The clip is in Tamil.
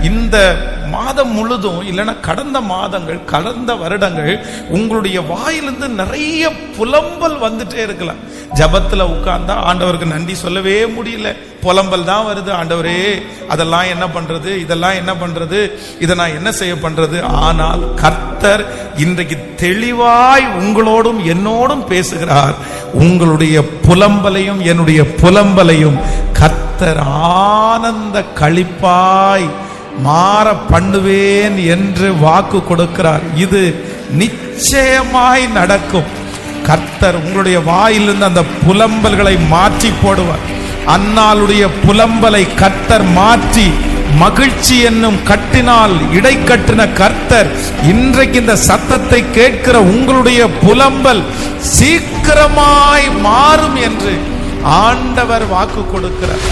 இந்த மாதம் முழுதும் இல்லைன்னா கடந்த மாதங்கள், கடந்த வருடங்கள் உங்களுடைய வாயிலிருந்து நிறைய புலம்பல் வந்துட்டே இருக்கலாம். ஜபத்துல உட்கார்ந்தா ஆண்டவருக்கு நன்றி சொல்லவே முடியல, புலம்பல் தான் வருது. ஆண்டவரே, அதெல்லாம் என்ன பண்றது, இதெல்லாம் என்ன பண்றது, இதை நான் என்ன செய்ய பண்றது? ஆனால் கர்த்தர் இன்றைக்கு தெளிவாய் உங்களோடும் என்னோடும் பேசுகிறார். உங்களுடைய புலம்பலையும் என்னுடைய புலம்பலையும் கர்த்தர் ஆனந்த களிப்பாய் மாற பண்ணுவேன் என்று வாக்கு கொடுக்கிறார். இது நிச்சயமாய் நடக்கும். கர்த்தர் உங்களுடைய வாயிலிருந்து அந்த புலம்பல்களை மாற்றி போடுவார். அன்னாளுடைய புலம்பலை கர்த்தர் மாற்றி மகிழ்ச்சி என்னும் கட்டினால் இடை கட்டின கர்த்தர் இன்றைக்கு இந்த சத்தத்தை கேட்கிற உங்களுடைய புலம்பல் சீக்கிரமாய் மாறும் என்று ஆண்டவர் வாக்கு கொடுக்கிறார்.